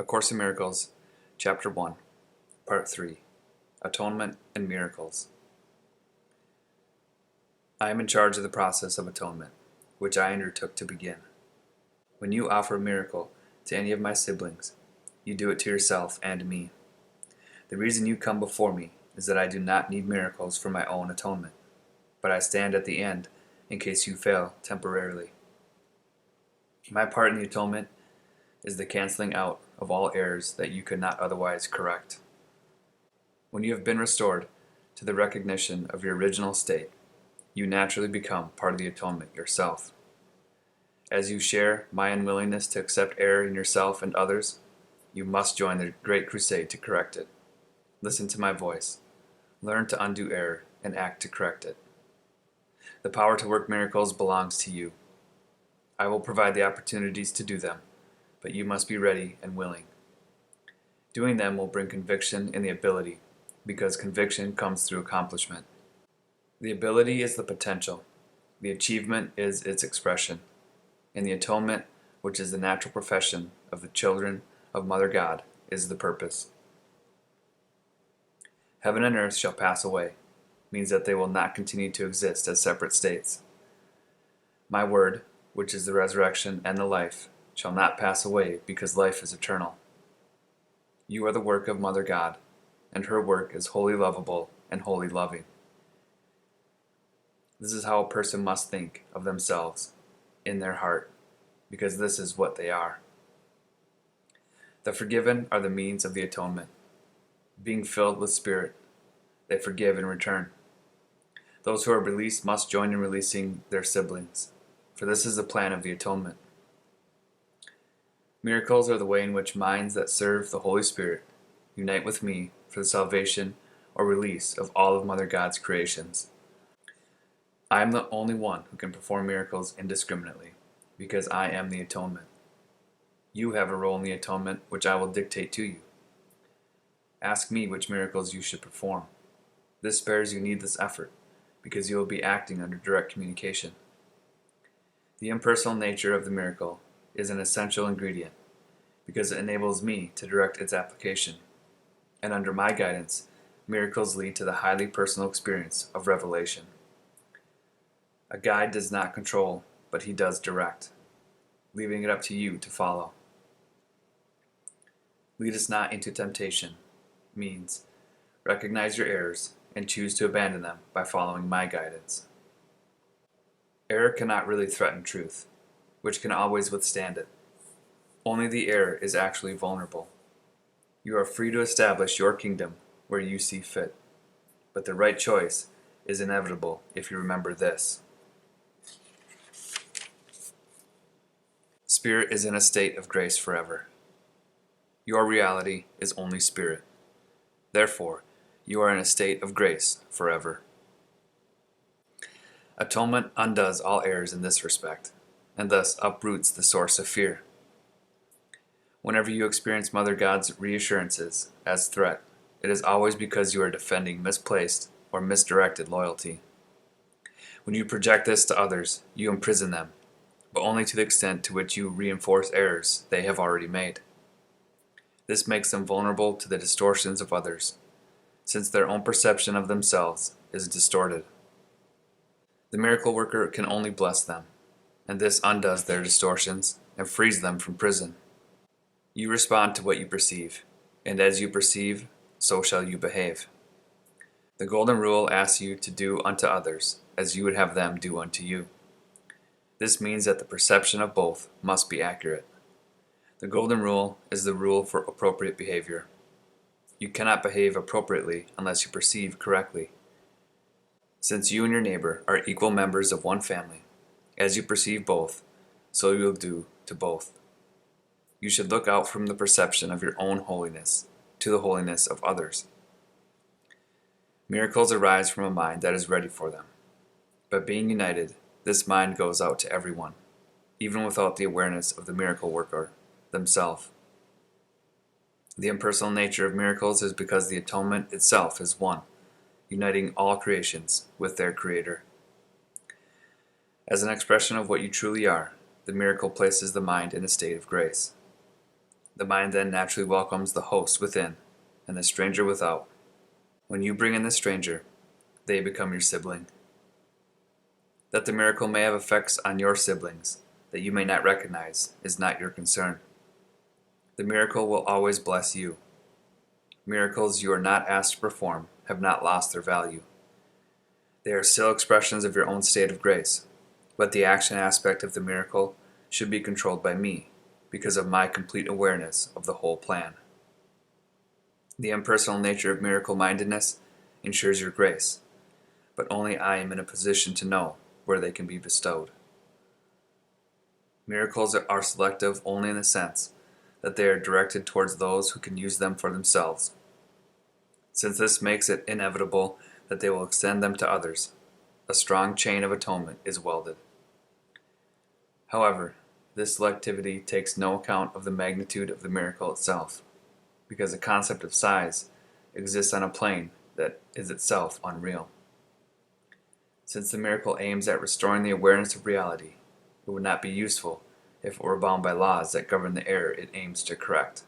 A Course in Miracles, Chapter 1, Part 3, Atonement and Miracles. I am in charge of the process of atonement, which I undertook to begin. When you offer a miracle to any of my siblings, you do it to yourself and me. The reason you come before me is that I do not need miracles for my own atonement, but I stand at the end in case you fail temporarily. My part in the atonement is the canceling out of all errors that you could not otherwise correct. When you have been restored to the recognition of your original state, you naturally become part of the atonement yourself. As you share my unwillingness to accept error in yourself and others, you must join the great crusade to correct it. Listen to my voice. Learn to undo error and act to correct it. The power to work miracles belongs to you. I will provide the opportunities to do them, but you must be ready and willing. Doing them will bring conviction in the ability, because conviction comes through accomplishment. The ability is the potential. The achievement is its expression. And the atonement, which is the natural profession of the children of Mother God, is the purpose. Heaven and earth shall pass away, means that they will not continue to exist as separate states. My word, which is the resurrection and the life, shall not pass away, because life is eternal. You are the work of Mother God, and her work is wholly lovable and wholly loving. This is how a person must think of themselves in their heart, because this is what they are. The forgiven are the means of the atonement. Being filled with Spirit, they forgive in return. Those who are released must join in releasing their siblings, for this is the plan of the atonement. Miracles are the way in which minds that serve the Holy Spirit unite with me for the salvation or release of all of Mother God's creations. I am the only one who can perform miracles indiscriminately, because I am the atonement. You have a role in the atonement which I will dictate to you. Ask me which miracles you should perform. This spares you needless effort, because you will be acting under direct communication. The impersonal nature of the miracle is an essential ingredient, because it enables me to direct its application. And under my guidance, miracles lead to the highly personal experience of revelation. A guide does not control, but he does direct, leaving it up to you to follow. Lead us not into temptation means recognize your errors and choose to abandon them by following my guidance. Error cannot really threaten truth, which can always withstand it. Only the error is actually vulnerable. You are free to establish your kingdom where you see fit, but the right choice is inevitable if you remember this. Spirit is in a state of grace forever. Your reality is only spirit. Therefore, you are in a state of grace forever. Atonement undoes all errors in this respect, and thus uproots the source of fear. Whenever you experience Mother God's reassurances as threat, it is always because you are defending misplaced or misdirected loyalty. When you project this to others, you imprison them, but only to the extent to which you reinforce errors they have already made. This makes them vulnerable to the distortions of others, since their own perception of themselves is distorted. The miracle worker can only bless them, and this undoes their distortions and frees them from prison. You respond to what you perceive, and as you perceive, so shall you behave. The Golden Rule asks you to do unto others as you would have them do unto you. This means that the perception of both must be accurate. The Golden Rule is the rule for appropriate behavior. You cannot behave appropriately unless you perceive correctly. Since you and your neighbor are equal members of one family, as you perceive both, so you will do to both. You should look out from the perception of your own holiness to the holiness of others. Miracles arise from a mind that is ready for them. By being united, this mind goes out to everyone, even without the awareness of the miracle worker themselves. The impersonal nature of miracles is because the atonement itself is one, uniting all creations with their Creator. As an expression of what you truly are, the miracle places the mind in a state of grace. The mind then naturally welcomes the host within and the stranger without. When you bring in the stranger, they become your sibling. That the miracle may have effects on your siblings that you may not recognize is not your concern. The miracle will always bless you. Miracles you are not asked to perform have not lost their value. They are still expressions of your own state of grace, but the action aspect of the miracle should be controlled by me because of my complete awareness of the whole plan. The impersonal nature of miracle-mindedness ensures your grace, but only I am in a position to know where they can be bestowed. Miracles are selective only in the sense that they are directed towards those who can use them for themselves. Since this makes it inevitable that they will extend them to others, a strong chain of atonement is welded. However, this selectivity takes no account of the magnitude of the miracle itself, because the concept of size exists on a plane that is itself unreal. Since the miracle aims at restoring the awareness of reality, it would not be useful if it were bound by laws that govern the error it aims to correct.